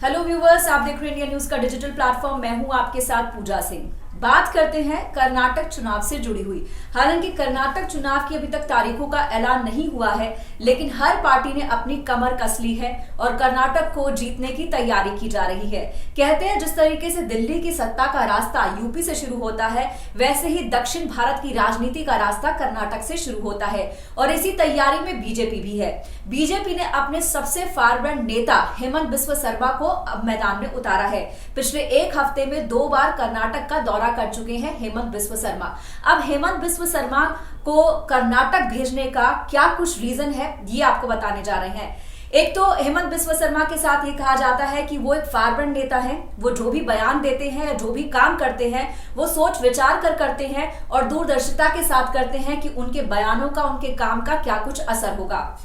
Hello viewers, आप देख रहे हैं इंडिया न्यूज का डिजिटल प्लेटफॉर्म। मैं हूं आपके साथ पूजा सिंह। बात करते हैं कर्नाटक चुनाव से जुड़ी हुई। हालांकि कर्नाटक चुनाव की अभी तक तारीखों का ऐलान नहीं हुआ है, लेकिन हर पार्टी ने अपनी कमर कस ली है और कर्नाटक को जीतने की तैयारी की जा रही है। कहते हैं जिस तरीके से दिल्ली की सत्ता का रास्ता यूपी से शुरू होता है, वैसे ही दक्षिण भारत की राजनीति का रास्ता कर्नाटक से शुरू होता है और इसी तैयारी में बीजेपी भी है। बीजेपी ने अपने सबसे फारवर्ड नेता हेमंत बिस्व शर्मा को अब मैदान में उतारा है। पिछले एक हफ्ते में 2 बार कर्नाटक का दौरा कर चुके हैं हेमंत बिस्व शर्मा। अब हेमंत बिस्व शर्मा को कर्नाटक भेजने का क्या कुछ रीजन है, ये आपको बताने जा रहे हैं। एक तो हेमंत बिस्व शर्मा के साथ ये कहा जाता है कि वो एक फारवर्ड नेता हैं। वो जो भी बयान देते हैं या जो भी काम करते हैं वो सोच विचार कर करते हैं और दूरदर्शिता के साथ करते हैं कि उनके बयानों का, उनके काम का क्या कुछ असर होगा।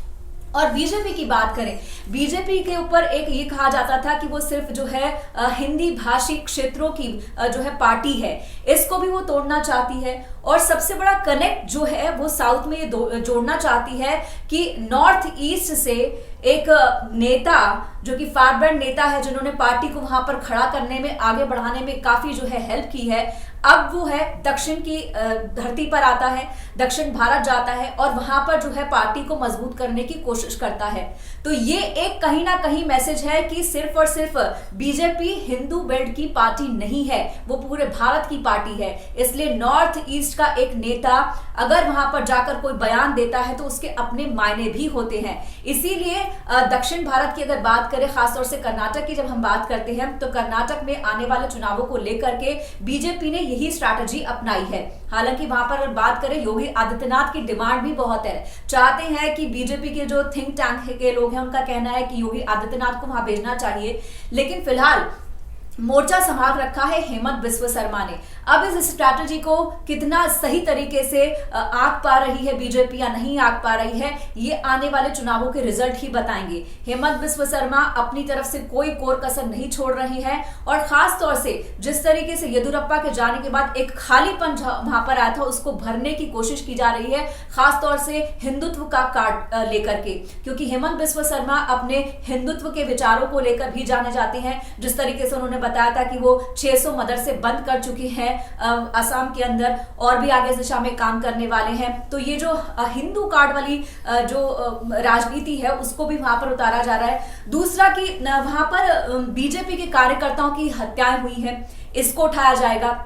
और बीजेपी की बात करें, बीजेपी के ऊपर एक ये कहा जाता था कि वो सिर्फ जो है हिंदी भाषी क्षेत्रों की जो है पार्टी है, इसको भी वो तोड़ना चाहती है। और सबसे बड़ा कनेक्ट जो है वो साउथ में ये जोड़ना चाहती है कि नॉर्थ ईस्ट से एक नेता जो कि फारवर्ड नेता है, जिन्होंने पार्टी को वहां पर खड़ा करने में, आगे बढ़ाने में काफी जो है हेल्प की है, अब वो है दक्षिण की धरती पर आता है, दक्षिण भारत जाता है और वहां पर जो है पार्टी को मजबूत करने की कोशिश करता है। तो ये एक कहीं ना कहीं मैसेज है कि सिर्फ और सिर्फ बीजेपी हिंदू बेल्ट की पार्टी नहीं है, वो पूरे भारत की पार्टी है। इसलिए नॉर्थ ईस्ट का एक नेता अगर वहां पर जाकर कोई बयान देता है तो उसके अपने मायने भी होते हैं। इसीलिए दक्षिण भारत की अगर बात करें, खासतौर से कर्नाटक की जब हम बात करते हैं, तो कर्नाटक में आने वाले चुनावों को लेकर के बीजेपी ने यही स्ट्रैटेजी अपनाई है। हालांकि वहां पर बात करें, योगी आदित्यनाथ की डिमांड भी बहुत है, चाहते हैं कि बीजेपी के जो थिंक टैंक के लोग हैं उनका कहना है कि योगी आदित्यनाथ को वहां भेजना चाहिए। लेकिन फिलहाल मोर्चा संभाल रखा है हेमंत बिस्व शर्मा ने। अब इस स्ट्रैटेजी को कितना सही तरीके से आंक पा रही है बीजेपी या नहीं आंक पा रही है, ये आने वाले चुनावों के रिजल्ट ही बताएंगे। हेमंत बिस्व शर्मा अपनी तरफ से कोई कोर कसर नहीं छोड़ रही है और खास तौर से जिस तरीके से येदियुरप्पा के जाने के बाद एक खालीपन वहां पर आया था, उसको भरने की कोशिश की जा रही है, खासतौर से हिंदुत्व का कार्ड लेकर के, क्योंकि हेमंत बिस्व शर्मा अपने हिंदुत्व के विचारों को लेकर भी जाने जाते हैं। जिस तरीके से उन्होंने बताया था कि वो 600 मदरसे बंद कर चुकी हैं असम के अंदर और भी आगे दिशा में काम करने वाले हैं। तो ये जो हिंदू कार्ड वाली जो राजनीति है उसको भी वहां पर उतारा जा रहा है। दूसरा कि वहां पर बीजेपी के कार्यकर्ताओं की हत्याएं हुई हैं, इसको उठाया जाएगा।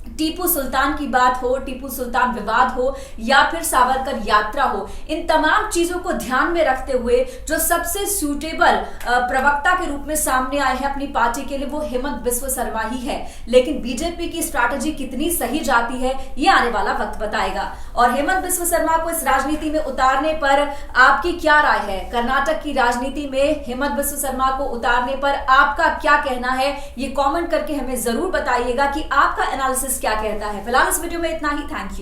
टीपू सुल्तान की बात हो, टीपू सुल्तान विवाद हो या फिर सावरकर यात्रा हो, इन तमाम चीजों को ध्यान में रखते हुए जो सबसे सूटेबल प्रवक्ता के रूप में सामने आए हैं अपनी पार्टी के लिए, वो हेमंत बिस्व शर्मा ही है। लेकिन बीजेपी की स्ट्रैटेजी कितनी सही जाती है ये आने वाला वक्त बताएगा। और हेमंत बिस्व शर्मा को इस राजनीति में उतारने पर आपकी क्या राय है? कर्नाटक की राजनीति में हेमंत बिस्व शर्मा को उतारने पर आपका क्या कहना है, ये कॉमेंट करके हमें जरूर बताइएगा कि आपका एनालिसिस क्या कहता है। फिलहाल इस वीडियो में इतना ही। Thank you.